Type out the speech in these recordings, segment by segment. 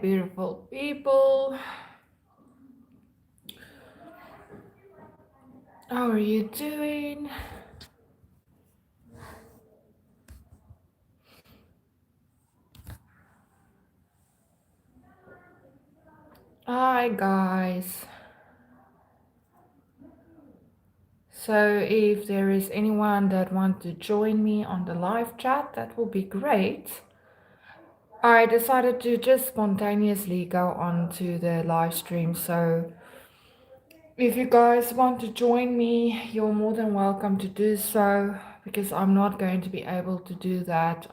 beautiful people. How are you doing? Hi, guys. So, if there is anyone that wants to join me on the live chat, that will be great. I decided to just spontaneously go on to the live stream. So, if you guys want to join me, you're more than welcome to do so because I'm not going to be able to do that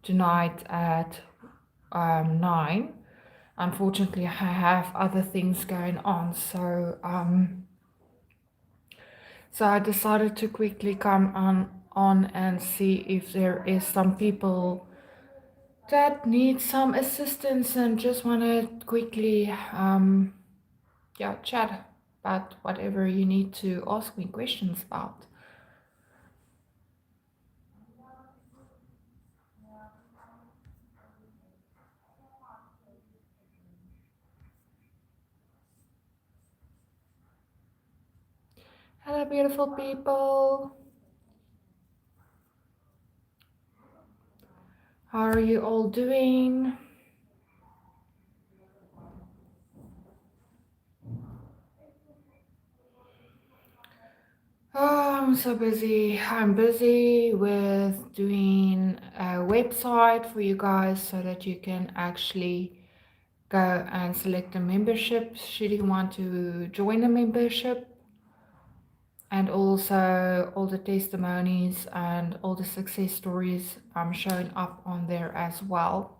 tonight at 9. Unfortunately, I have other things going on, so I decided to quickly come on and see if there is some people that need some assistance and just want to quickly chat about whatever you need to ask me questions about. Hello, beautiful people. How are you all doing? Oh, I'm so busy. I'm busy with doing a website for you guys so that you can actually go and select a membership should you want to join a membership, and also all the testimonies and all the success stories showing up on there as well.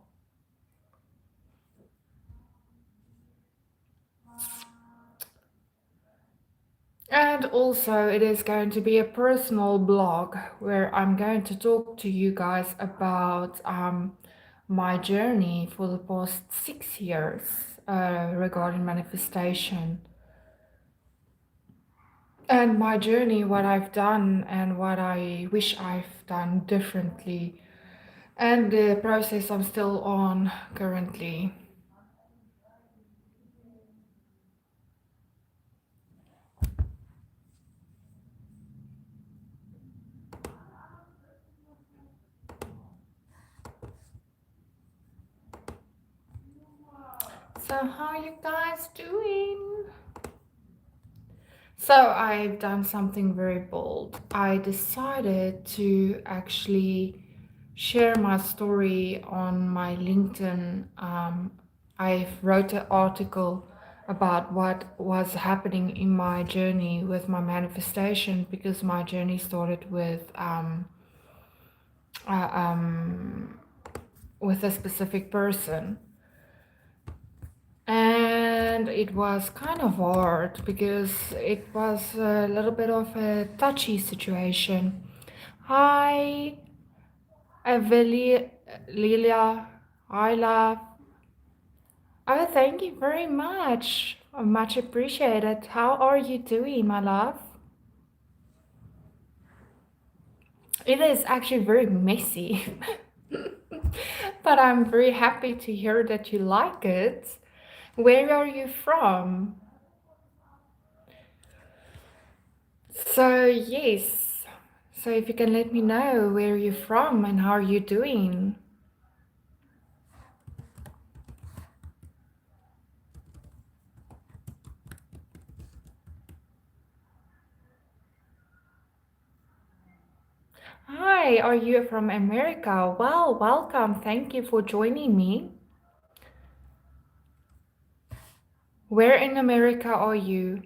And also, it is going to be a personal blog where I'm going to talk to you guys about my journey for the past 6 years regarding manifestation and my journey, what I've done and what I wish I've done differently, and the process I'm still on currently. So, how are you guys doing? So I've done something very bold. I decided to actually share my story on my LinkedIn. I've wrote an article about what was happening in my journey with my manifestation, because my journey started uh, um, with a specific person. And it was kind of hard because it was a little bit of a touchy situation. Hi, Eveli, Lilia, I love. Oh, thank you very much. Much appreciated. How are you doing, my love? It is actually very messy, but I'm very happy to hear that you like it. Where are you from? So, yes. So, if you can let me know where you're from and how are you doing. Hi, are you from America? Well, welcome. Thank you for joining me. Where in America are you?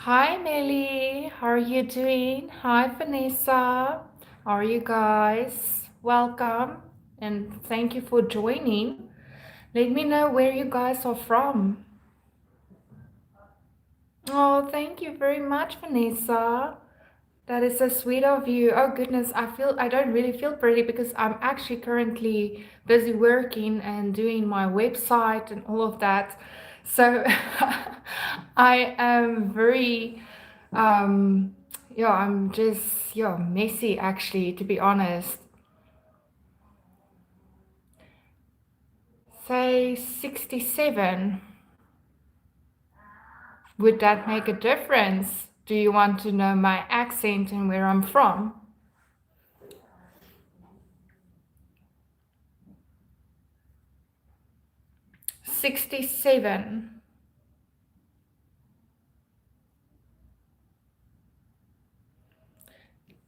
Hi, Melly. How are you doing? Hi, Vanessa. How are you guys? welcome and thank you for joining. Let me know where you guys are from. Oh, thank you very much, Vanessa. That is so sweet of you. Oh goodness, I don't really feel pretty because I'm actually currently busy working and doing my website and all of that. So I am very yeah, I'm just messy actually, to be honest. Say 67. Would that make a difference? Do you want to know my accent and where I'm from? 67.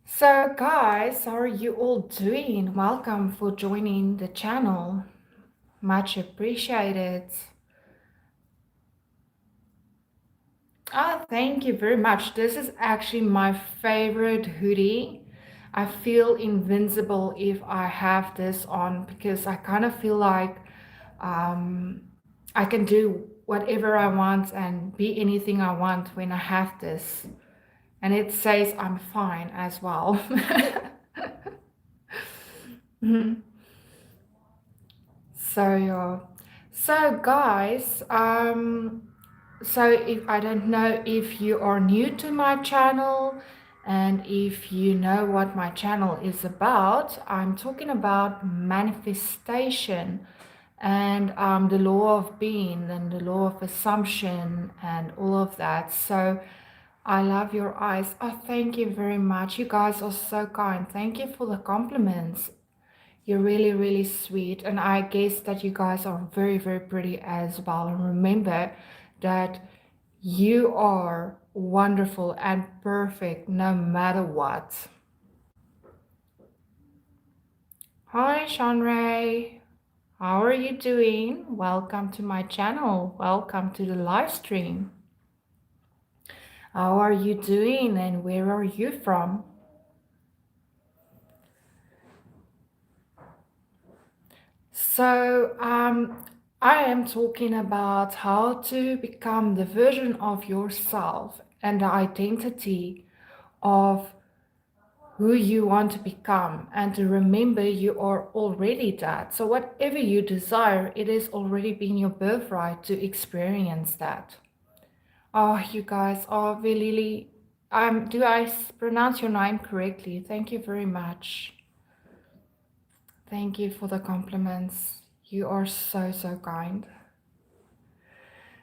So, guys, how are you all doing? Welcome for joining the channel. Much appreciated. Oh, thank you very much. This is actually my favorite hoodie. I feel invincible if I have this on because I kind of feel like um, I can do whatever I want and be anything I want when I have this. And it says I'm fine as well. So yeah. So guys, so if I don't know if you are new to my channel and if you know what my channel is about, I'm talking about manifestation and the law of being and the law of assumption and all of that. So I love your eyes. Oh, thank you very much. You guys are so kind. Thank you for the compliments. You're really, really sweet. And I guess that you guys are very, very pretty as well. And remember that you are wonderful and perfect no matter what. Hi, Shanray. How are you doing? Welcome to my channel. Welcome to the live stream. How are you doing and where are you from? So, I am talking about how to become the version of yourself and the identity of who you want to become, and to remember you are already that. So, whatever you desire, it has already been your birthright to experience that. Oh, you guys are really. Do I pronounce your name correctly? Thank you very much. Thank you for the compliments. You are so, so kind.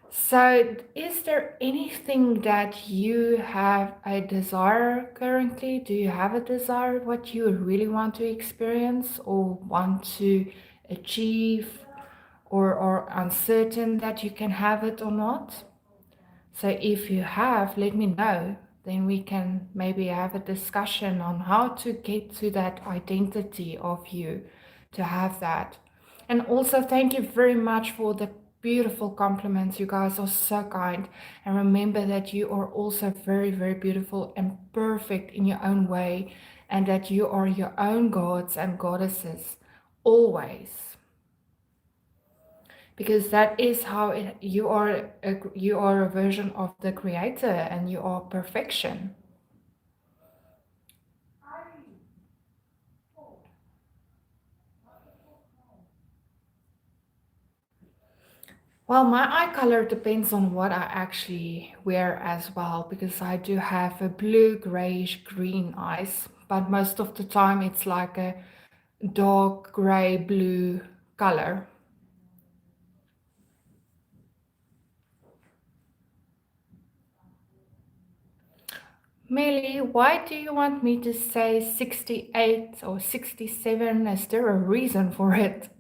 So, is there anything that you have a desire currently? Do you have a desire what you really want to experience or want to achieve or are uncertain that you can have it or not? So if you have, let me know. Then we can maybe have a discussion on how to get to that identity of you, to have that. And also, thank you very much for the beautiful compliments. You guys are so kind. And remember that you are also very, very beautiful and perfect in your own way, and that you are your own gods and goddesses always, because that is how you are a version of the creator and you are perfection. Well, my eye color depends on what I actually wear as well, because I do have a blue grayish green eyes, but most of the time it's like a dark gray blue color. Millie, why do you want me to say 68 or 67? Is there a reason for it?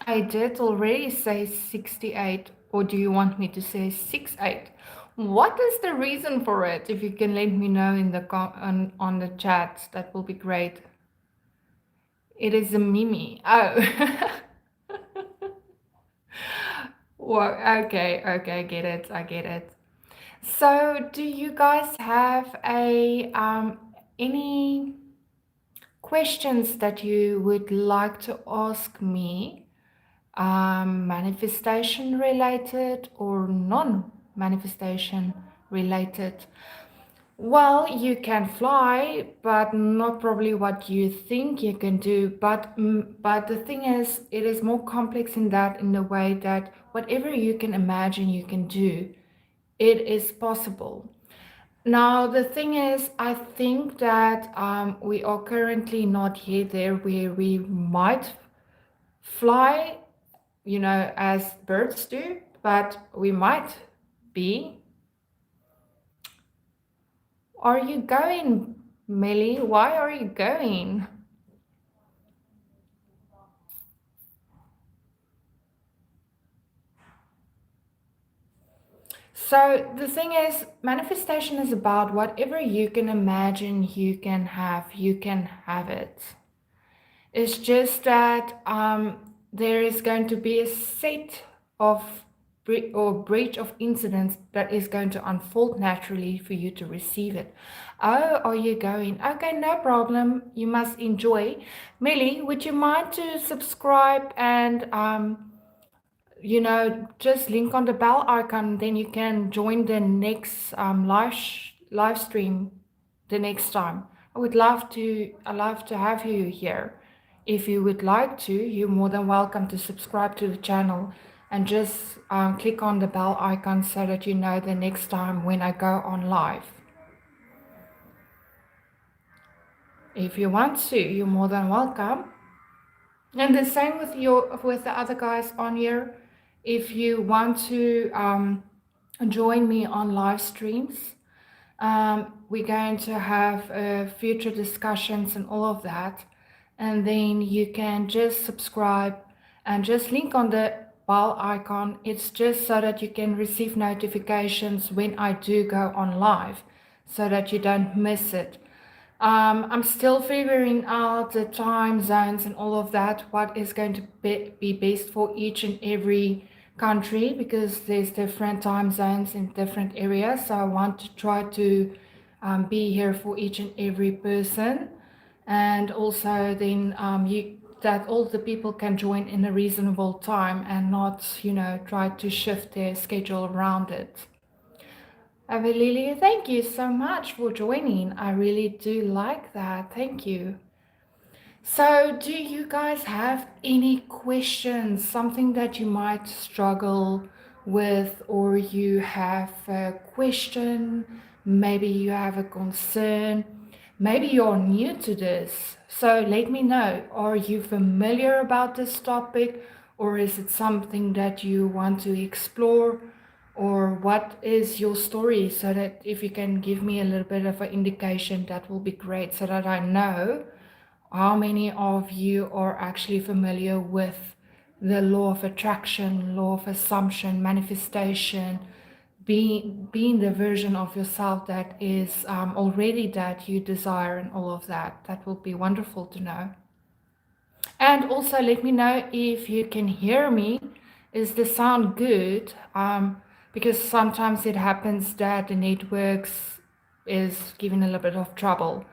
I did already say 68, or do you want me to say 68? What is the reason for it? If you can let me know in the on the chat, that will be great. It is a Mimi. Oh. Well, okay, okay, I get it. I get it. So, do you guys have a any questions that you would like to ask me, manifestation related or non-manifestation related? Well, you can fly, but not probably what you think you can do. But the thing is, it is more complex in that, in the way that whatever you can imagine you can do, it is possible. Now, the thing is, I think that we are currently not yet there where we might fly, as birds do, but we might be. Are you going, Millie? Why are you going? So, the thing is, manifestation is about whatever you can imagine you can have it. It's just that there is going to be a set of breach of incidents that is going to unfold naturally for you to receive it. Oh, are you going? Okay, no problem. You must enjoy. Millie, would you mind to subscribe and just link on the bell icon, then you can join the next live stream the next time. I'd love to have you here. If you would like to, you're more than welcome to subscribe to the channel and just click on the bell icon so that you know the next time when I go on live. If you want to, you're more than welcome. And the same with the other guys on here. If you want to join me on live streams, we're going to have future discussions and all of that. And then you can just subscribe and just link on the bell icon. It's just so that you can receive notifications when I do go on live, so that you don't miss it. I'm still figuring out the time zones and all of that, what is going to be best for each and every country, because there's different time zones in different areas. So I want to try to be here for each and every person. And also then that all the people can join in a reasonable time and not, try to shift their schedule around it. Lily, thank you so much for joining. I really do like that. Thank you. So, do you guys have any questions? Something that you might struggle with, or you have a question? Maybe you have a concern. Maybe you're new to this. So, let me know. Are you familiar about this topic, or is it something that you want to explore? Or what is your story, so that if you can give me a little bit of an indication, that will be great, so that I know how many of you are actually familiar with the law of attraction, law of assumption, manifestation, being the version of yourself that is already that you desire, and all of that. That will be wonderful to know. And also let me know if you can hear me. Is the sound good? Because sometimes it happens that the networks is giving a little bit of trouble.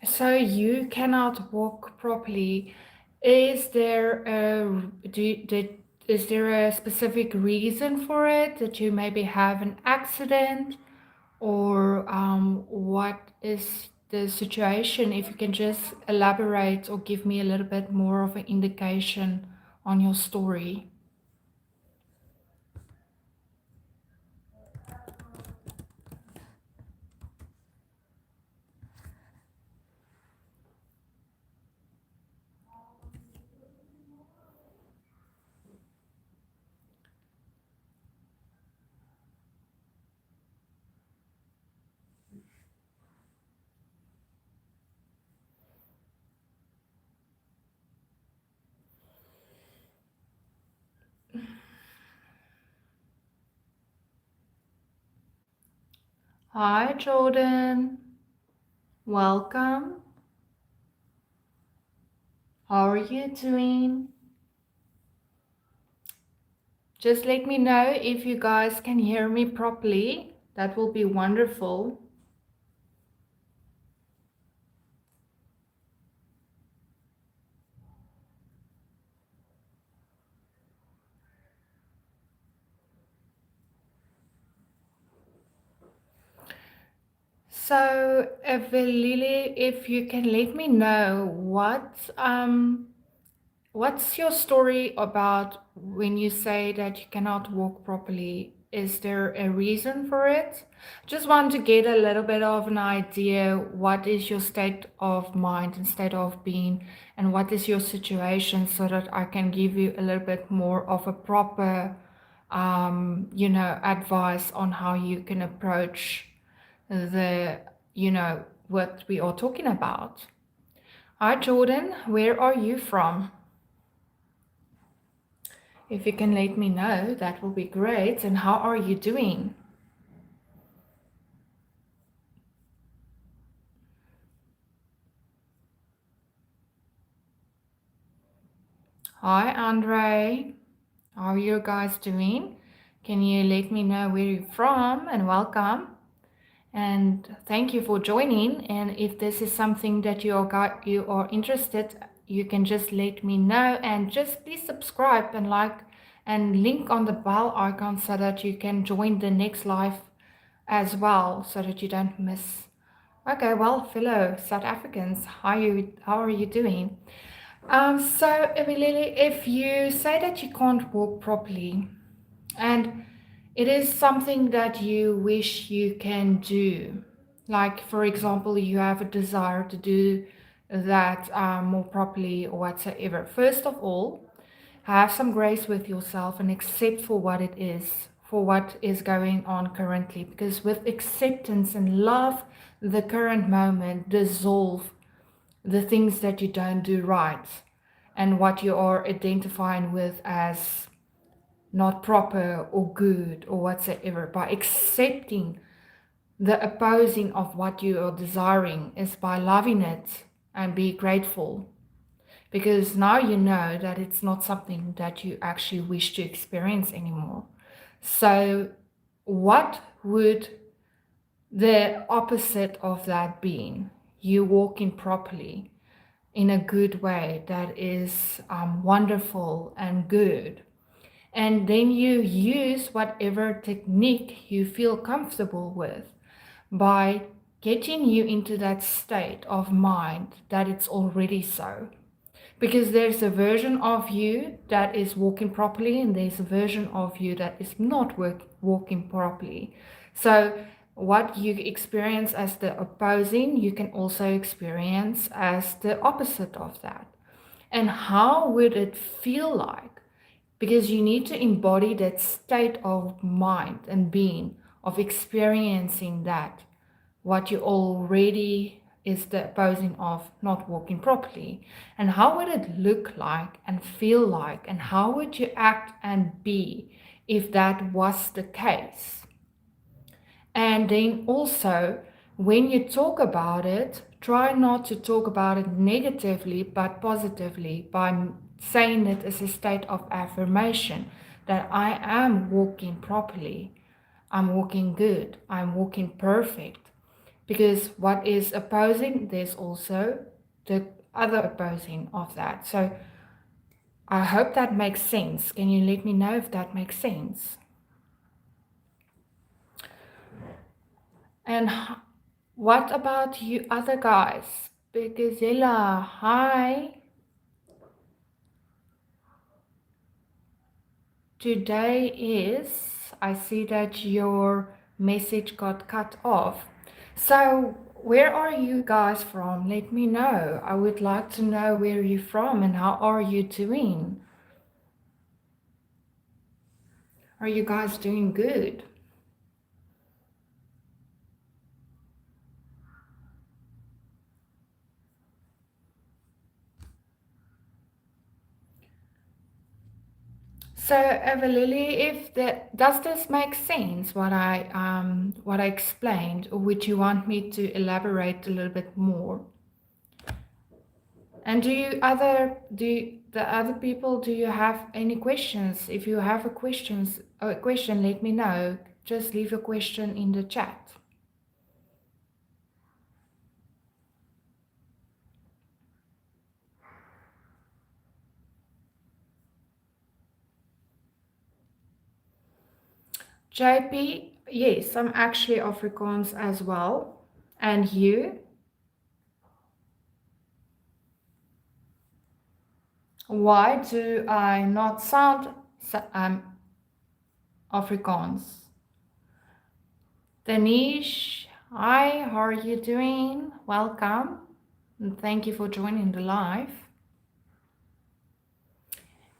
So you cannot walk properly. Is there is there a specific reason for it, that you maybe have an accident, or what is the situation, if you can just elaborate or give me a little bit more of an indication on your story. Hi, Jordan. Welcome. How are you doing? Just let me know if you guys can hear me properly. That will be wonderful. So, if Lily, if you can let me know what's your story about when you say that you cannot walk properly? Is there a reason for it? Just want to get a little bit of an idea. What is your state of mind and state of being, and what is your situation, so that I can give you a little bit more of a proper, advice on how you can approach the, what we are talking about. Hi, Jordan. Where are you from? If you can let me know, that will be great. And how are you doing? Hi, Andre. How are you guys doing? Can you let me know where you're from, and welcome? And thank you for joining. And if this is something that you are interested, you can just let me know, and just please subscribe and like and link on the bell icon so that you can join the next live as well, so that you don't miss. Okay, well, fellow South Africans, how are you doing? So, Emily, if you say that you can't walk properly, and it is something that you wish you can do, like for example, you have a desire to do that more properly or whatsoever. First of all, have some grace with yourself and accept for what it is, for what is going on currently. Because with acceptance and love, the current moment dissolve the things that you don't do right and what you are identifying with as not proper or good or whatsoever. By accepting the opposing of what you are desiring is by loving it and be grateful, because now you know that it's not something that you actually wish to experience anymore. So what would the opposite of that be? You walking properly in a good way that is wonderful and good. And then you use whatever technique you feel comfortable with by getting you into that state of mind that it's already so. Because there's a version of you that is walking properly, and there's a version of you that is not walking properly. So what you experience as the opposing, you can also experience as the opposite of that. And how would it feel like? Because you need to embody that state of mind and being, of experiencing that, what you already is the opposing of not walking properly. And how would it look like and feel like, and how would you act and be if that was the case? And then also, when you talk about it, try not to talk about it negatively but positively, by saying it as a state of affirmation that I am walking properly, I'm walking good, I'm walking perfect. Because what is opposing, there's also the other opposing of that. So I hope that makes sense. Can you let me know if that makes sense? And What about you other guys? Bigazilla, hi. Today is, I see that your message got cut off. So, where are you guys from? Let me know. I would like to know where you're from and how are you doing? Are you guys doing good? So, Evelili, if that does this make sense what I explained, or would you want me to elaborate a little bit more? And the other people, do you have any questions? If you have a question, let me know. Just leave a question in the chat. JP, yes, I'm actually Afrikaans as well. And you? Why do I not sound Afrikaans? Danish, hi, how are you doing? Welcome. And thank you for joining the live.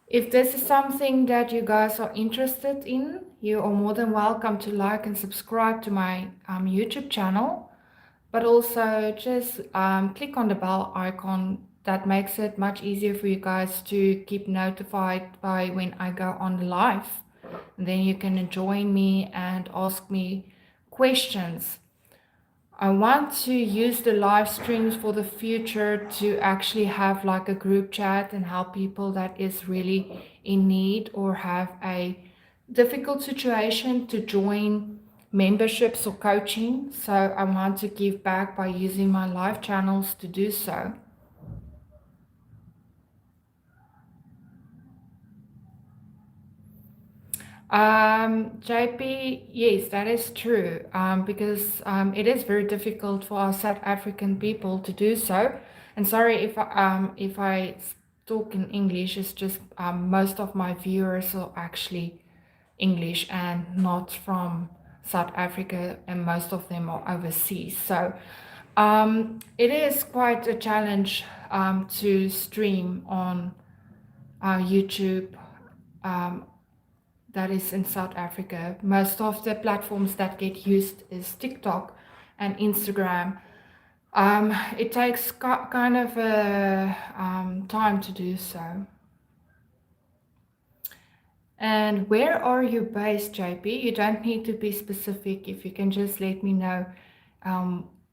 If this is something that you guys are interested in, you are more than welcome to like and subscribe to my YouTube channel, but also just click on the bell icon. That makes it much easier for you guys to keep notified by when I go on the live. And then you can join me and ask me questions. I want to use the live streams for the future to actually have like a group chat and help people that is really in need or have a difficult situation to join memberships or coaching. So I want to give back by using my live channels to do so. JP, yes, that is true. Because it is very difficult for our South African people to do so. And sorry if I talk in English. It's just most of my viewers are actually English and not from South Africa, and most of them are overseas. So it is quite a challenge to stream on YouTube. Um, that is in South Africa. Most of the platforms that get used is TikTok and Instagram. It takes kind of a time to do so. And where are you based, JP? You don't need to be specific. If you can just let me know,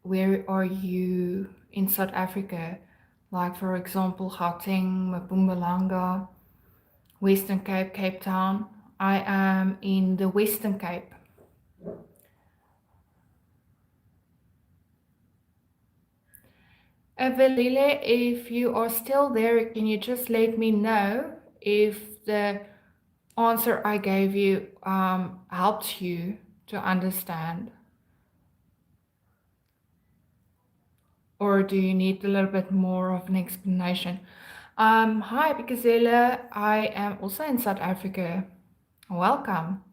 where are you in South Africa? Like, for example, Gauteng, Mpumalanga, Western Cape, Cape Town. I am in the Western Cape. Evelile, if you are still there, can you just let me know if the answer I gave you helped you to understand? Or do you need a little bit more of an explanation? Hi, Bikazela. I am also in South Africa. Welcome.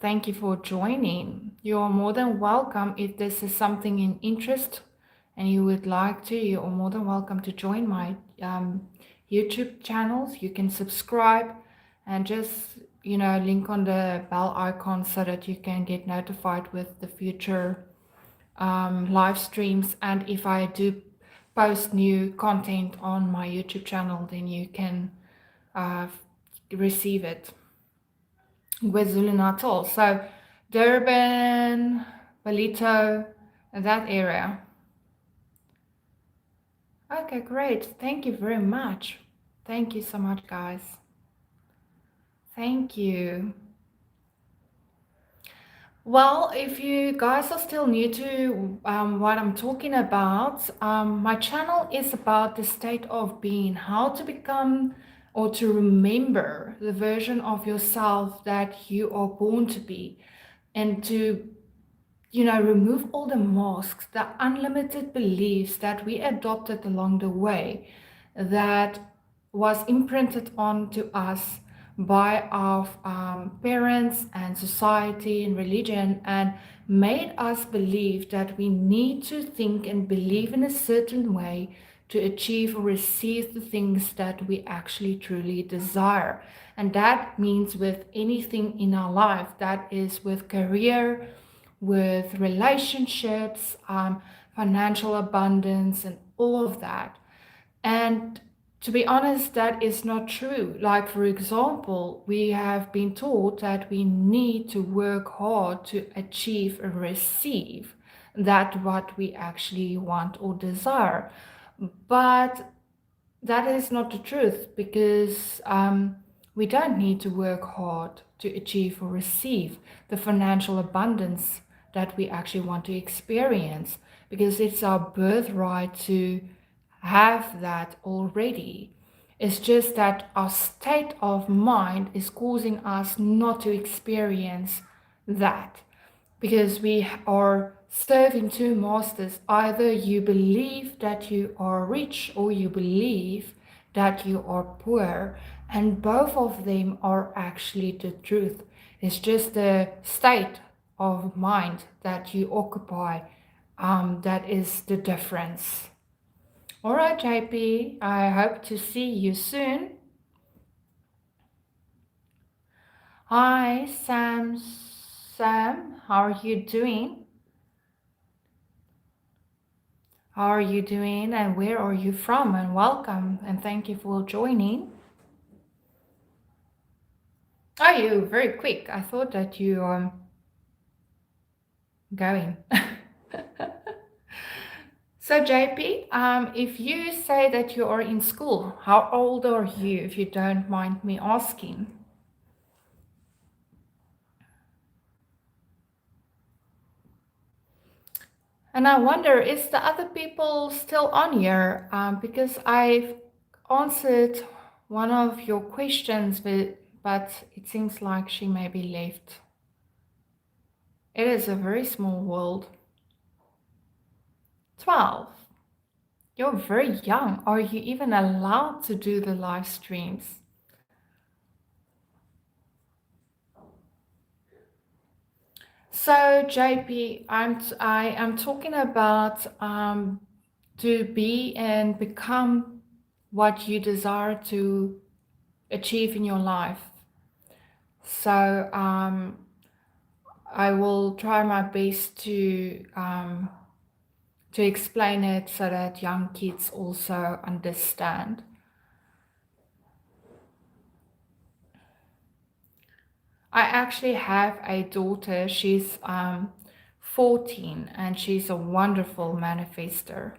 Thank you for joining. You are more than welcome. If this is something in interest and you would like to, you are more than welcome to join my YouTube channels. You can subscribe and just, link on the bell icon so that you can get notified with the future live streams. And if I do post new content on my YouTube channel, then you can uh, receive it. KwaZulu Natal. So Durban, Ballito, that area. Okay, great. Thank you very much. Thank you so much, guys. Thank you. Well, if you guys are still new to what I'm talking about, my channel is about the state of being, how to become or to remember the version of yourself that you are born to be, and to remove all the masks, the unlimited beliefs that we adopted along the way that was imprinted onto us by our parents and society and religion, and made us believe that we need to think and believe in a certain way to achieve or receive the things that we actually truly desire. And that means with anything in our life, that is with career, with relationships, financial abundance, and all of that. And to be honest, that is not true. Like, for example, we have been taught that we need to work hard to achieve and receive that what we actually want or desire. But that is not the truth, because we don't need to work hard to achieve or receive the financial abundance that we actually want to experience, because it's our birthright to have that already. It's just that our state of mind is causing us not to experience that, because we are serving two masters. Either you believe that you are rich, or you believe that you are poor, and both of them are actually the truth. It's just the state of mind that you occupy, that is the difference. All right, JP, I hope to see you soon. Hi, Sam. Sam, how are you doing? How are you doing, and where are you from? And welcome, and thank you for joining. Oh, you very quick. I thought that you going. So JP, if you say that you are in school, how old are you, if you don't mind me asking? And I wonder, is the other people still on here? Because I've answered one of your questions, but it seems like she maybe left. It is a very small world. 12. You're very young. Are you even allowed to do the live streams? So JP, I am talking about to be and become what you desire to achieve in your life. So I will try my best to explain it so that young kids also understand. I actually have a daughter. She's 14, and she's a wonderful manifester.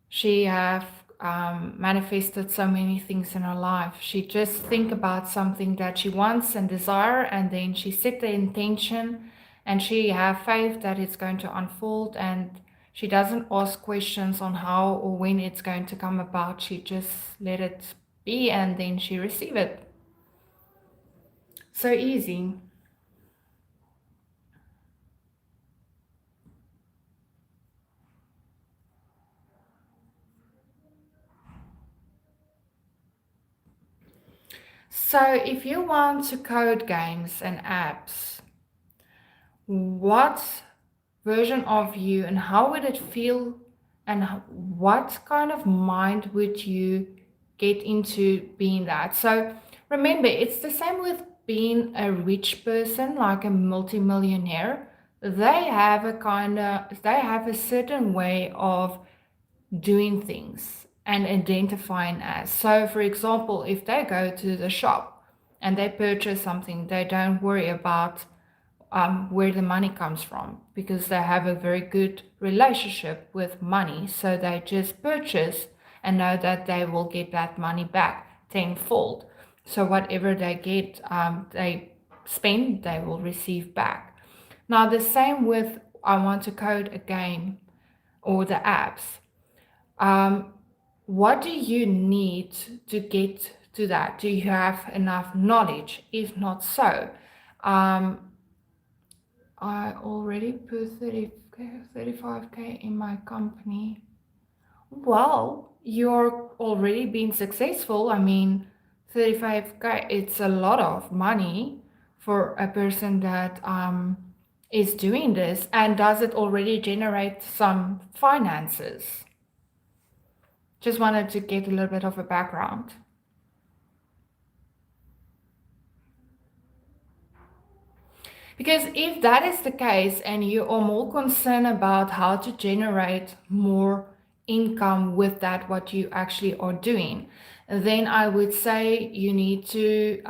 She have manifested so many things in her life. She just think about something that she wants and desire, and then she set the intention, and she have faith that it's going to unfold, and she doesn't ask questions on how or when it's going to come about. She just let it be, and then she receive it. So easy. So if you want to code games and apps, what version of you, and how would it feel, and what kind of mind would you get into being that? So remember, it's the same with being a rich person, like a multimillionaire. They have a certain way of doing things and identifying as. So, for example, if they go to the shop and they purchase something, they don't worry about where the money comes from, because they have a very good relationship with money. So they just purchase and know that they will get that money back tenfold. So whatever they get, they spend, they will receive back. Now, the same with I want to code a game or the apps. Um, what do you need to get to that? Do you have enough knowledge? If not so, um, I already put 30K, 35K in my company. Well, you're already being successful. I mean, 35K, it's a lot of money for a person that is doing this. And does it already generate some finances? Just wanted to get a little bit of a background. Because if that is the case and you are more concerned about how to generate more income with that, what you actually are doing, then I would say you need to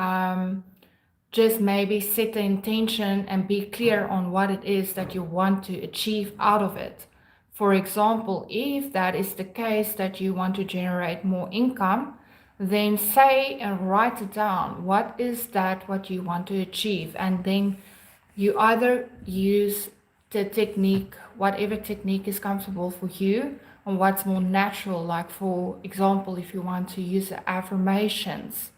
just maybe set the intention and be clear on what it is that you want to achieve out of it. For example, if that is the case that you want to generate more income, then say and write it down. What is that what you want to achieve? And then you either use the technique, whatever technique is comfortable for you, and what's more natural. Like, for example, if you want to use the affirmations,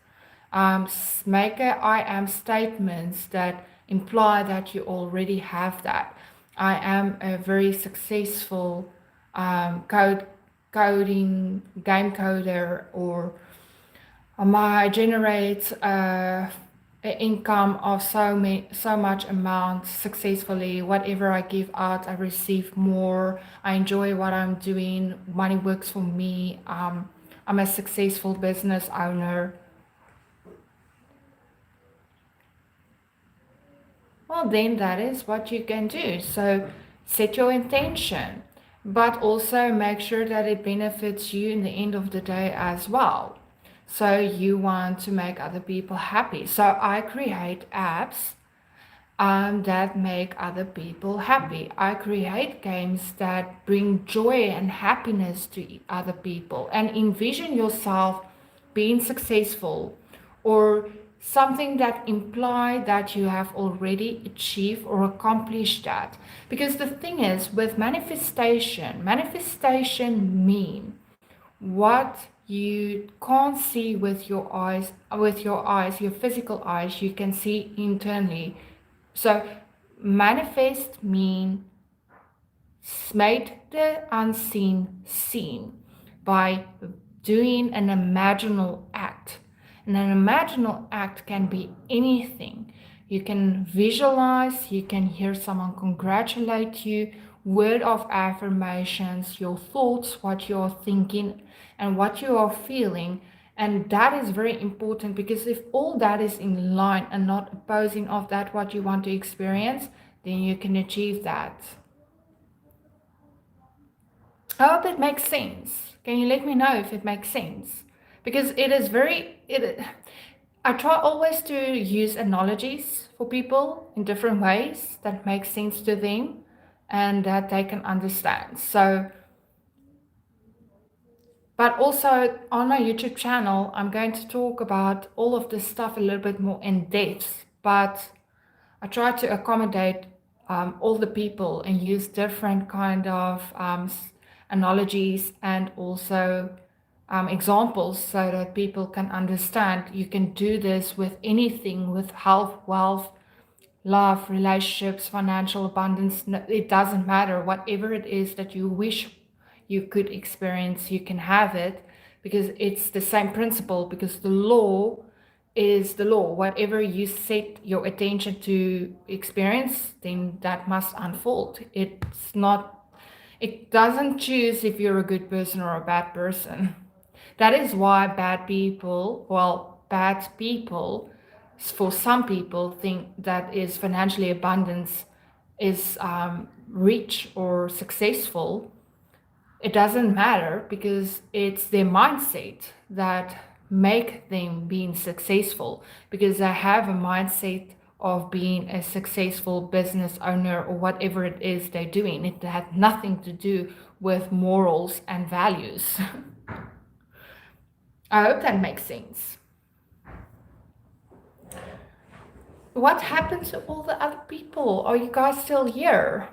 make a I am statements that imply that you already have that. I am a very successful coding game coder, or I generate an income of so much amount successfully. Whatever I give out, I receive more. I enjoy what I'm doing. Money works for me. I'm a successful business owner. Well, then that is what you can do. So set your intention, but also make sure that it benefits you in the end of the day as well. So you want to make other people happy. So I create apps that make other people happy. I create games that bring joy and happiness to other people, and envision yourself being successful, or something that imply that you have already achieved or accomplished that. Because the thing is, with manifestation mean what you can't see with your physical eyes, you can see internally. So manifest mean made the unseen seen by doing an imaginal act. And an imaginal act can be anything. You can visualize, you can hear someone congratulate you, word of affirmations, your thoughts, what you're thinking, and what you are feeling. And that is very important, because if all that is in line and not opposing of that what you want to experience, then you can achieve that. I hope it makes sense. Can you let me know if it makes sense? Because it is very it I try always to use analogies for people in different ways that make sense to them and that they can understand. So, but also on my YouTube channel, I'm going to talk about all of this stuff a little bit more in depth, but I try to accommodate all the people and use different kind of analogies and also examples, so that people can understand. You can do this with anything, with health, wealth, love, relationships, financial abundance. It doesn't matter. Whatever it is that you wish you could experience, you can have it, because it's the same principle. Because the law is the law. Whatever you set your attention to experience, then that must unfold. It doesn't choose if you're a good person or a bad person. That is why bad people, for some people, think that is financially abundance is rich or successful. It doesn't matter, because it's their mindset that make them being successful, because they have a mindset of being a successful business owner or whatever it is they're doing. It had nothing to do with morals and values. I hope that makes sense. What happened to all the other people? Are you guys still here?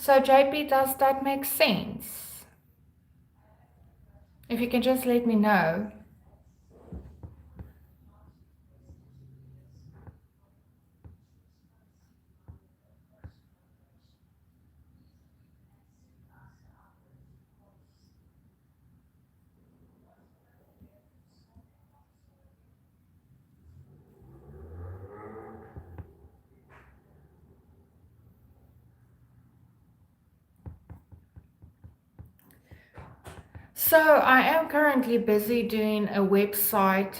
So, JP, does that make sense? If you can just let me know. So, I am currently busy doing a website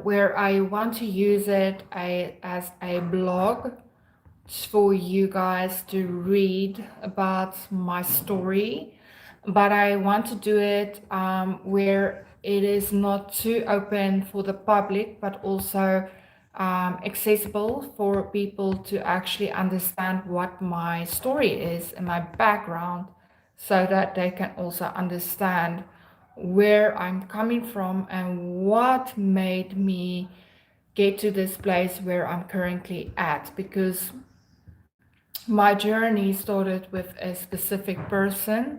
where I want to use it as a blog for you guys to read about my story, but I want to do it where it is not too open for the public, but also accessible for people to actually understand what my story is and my background, so that they can also understand where I'm coming from and what made me get to this place where I'm currently at. Because my journey started with a specific person,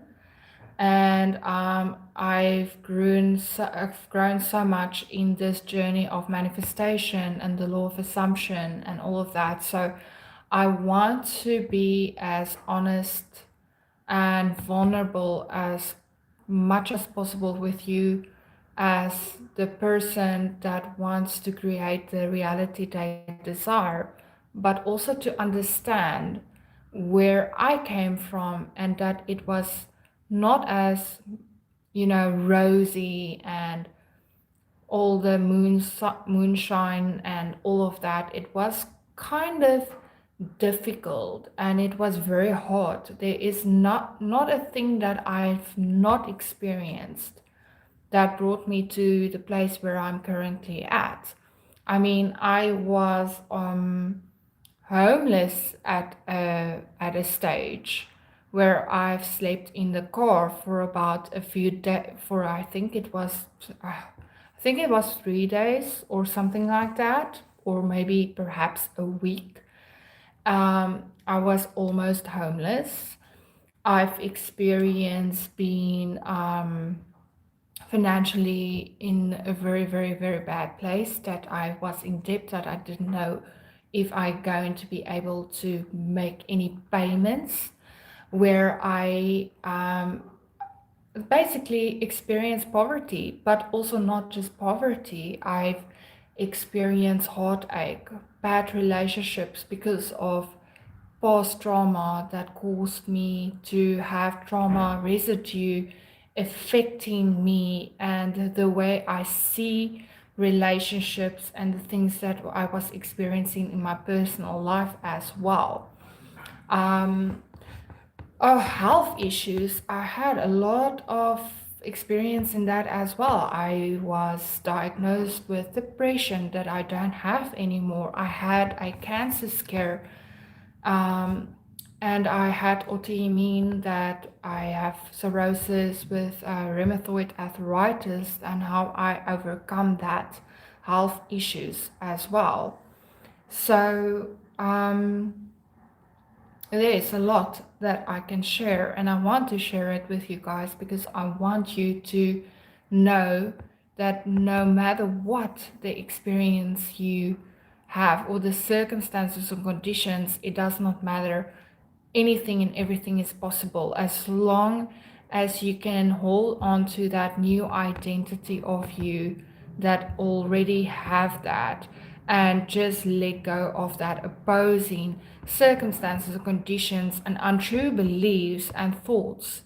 and I've grown so much in this journey of manifestation and the law of assumption and all of that. So I want to be as honest and vulnerable as much as possible with you, as the person that wants to create the reality they desire, but also to understand where I came from, and that it was not as, rosy and all the moonshine and all of that. It was kind of difficult, and it was very hard. There is not a thing that I've not experienced that brought me to the place where I'm currently at. I mean, I was homeless at a stage where I've slept in the car for about a few days. For I think it was 3 days or something like that, or maybe perhaps a week. I was almost homeless. I've experienced being financially in a very, very, very bad place, that I was in debt, that I didn't know if I going to be able to make any payments, where I basically experienced poverty, but also not just poverty. I've experienced heartache, bad relationships because of past trauma that caused me to have trauma residue affecting me and the way I see relationships and the things that I was experiencing in my personal life as well. Um, Health issues, I had a lot of experience in that as well. I was diagnosed with depression that I don't have anymore. I had a cancer scare, um, and I had autoimmune, that I have cirrhosis with rheumatoid arthritis, and how I overcome that health issues as well. So, there's a lot that I can share, and I want to share it with you guys because I want you to know that no matter what the experience you have or the circumstances or conditions, it does not matter. Anything and everything is possible as long as you can hold on to that new identity of you that already have that, and just let go of that opposing circumstances or conditions and untrue beliefs and thoughts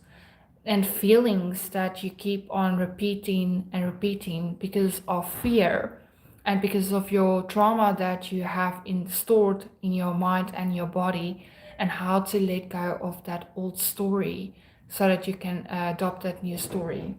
and feelings that you keep on repeating and repeating because of fear and because of your trauma that you have stored in your mind and your body, and how to let go of that old story so that you can adopt that new story.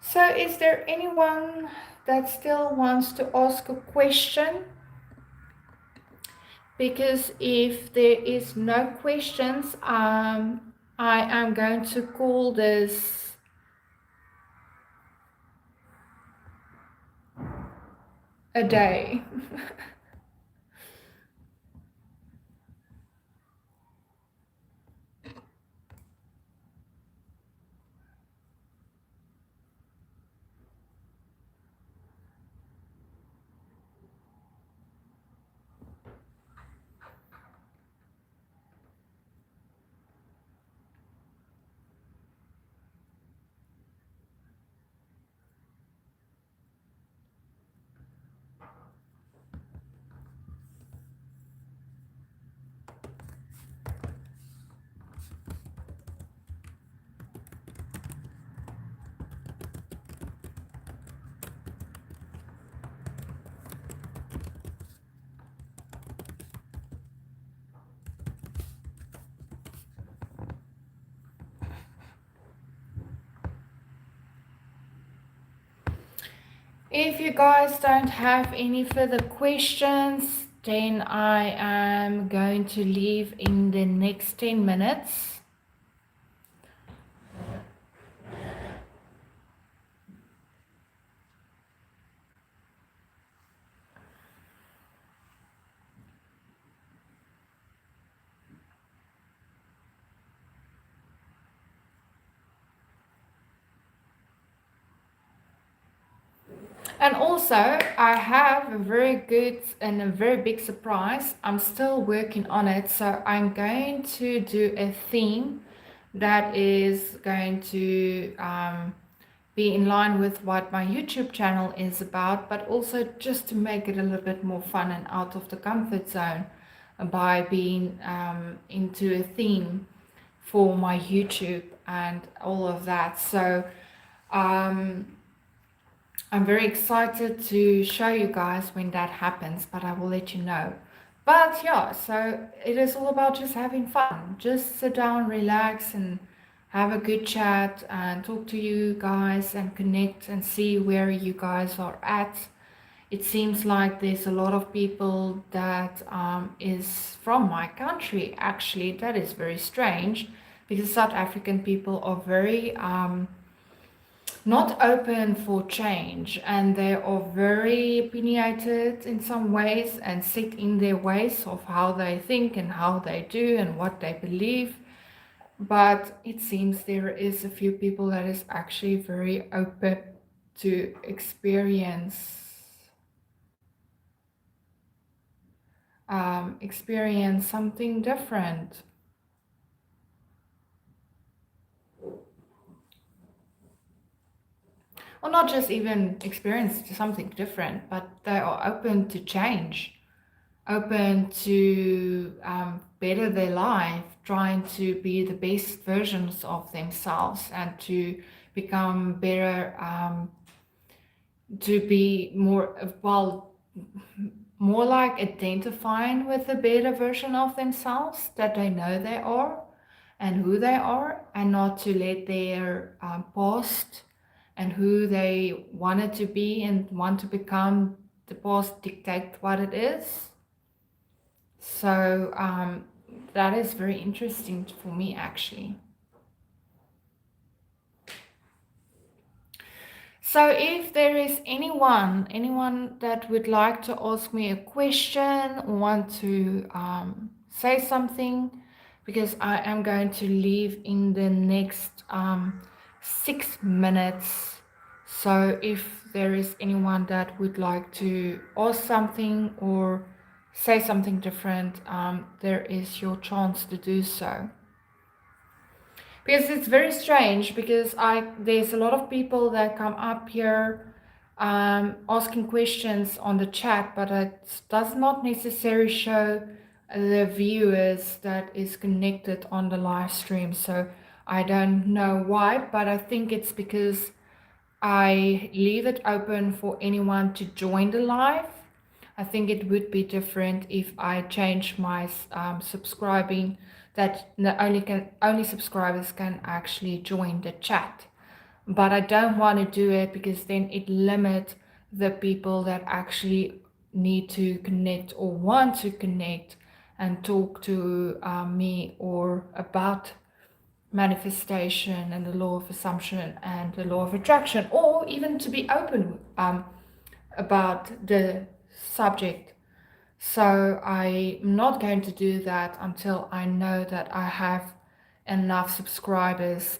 So, is there anyone that still wants to ask a question? because if there is no questions, I am going to call this a day. If you guys don't have any further questions, then I am going to leave in the next 10 minutes. And also, I have a very good and a very big surprise. I'm still working on it, so I'm going to do a theme that is going to be in line with what my YouTube channel is about, but also just to make it a little bit more fun and out of the comfort zone by being into a theme for my YouTube and all of that. So um, I'm very excited to show you guys when that happens, but I will let you know. But yeah, so it is all about just having fun. Just sit down, relax, and have a good chat and talk to you guys and connect and see where you guys are at. It seems like there's a lot of people that is from my country. Actually, that is very strange because South African people are very not open for change, and they are very opinionated in some ways and set in their ways of how they think and how they do and what they believe. But it seems there is a few people that is actually very open to experience something different. Or not just even experience something different, but they are open to change, open to better their life, trying to be the best versions of themselves and to become better, to be more, well, more like identifying with a better version of themselves that they know they are and who they are, and not to let their past and who they wanted to be and want to become the past dictate what it is. So that is very interesting for me, actually. So if there is anyone that would like to ask me a question or want to say something, because I am going to leave in the next 6 minutes. So if there is anyone that would like to ask something or say something different, there is your chance to do so. Because it's very strange, because there's a lot of people that come up here asking questions on the chat, but it does not necessarily show the viewers that is connected on the live stream. So I don't know why, but I think it's because I leave it open for anyone to join the live. I think it would be different if I change my subscribing, that only subscribers can actually join the chat. But I don't want to do it because then it limits the people that actually need to connect or want to connect and talk to me or about manifestation and the law of assumption and the law of attraction, or even to be open about the subject. So I'm not going to do that until I know that I have enough subscribers,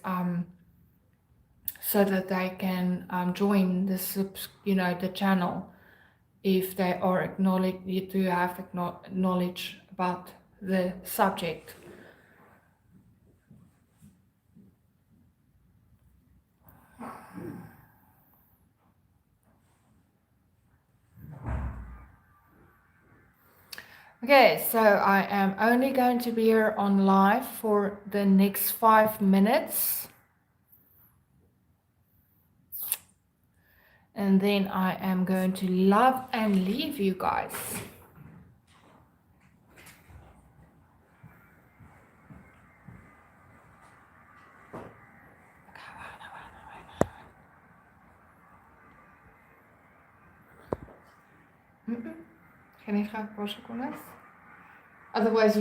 so that they can join the channel if they are acknowledged to have knowledge about the subject. Okay, so I am only going to be here on live for the next 5 minutes, and then I am going to love and leave you guys. Geen een paar secondes. Otherwise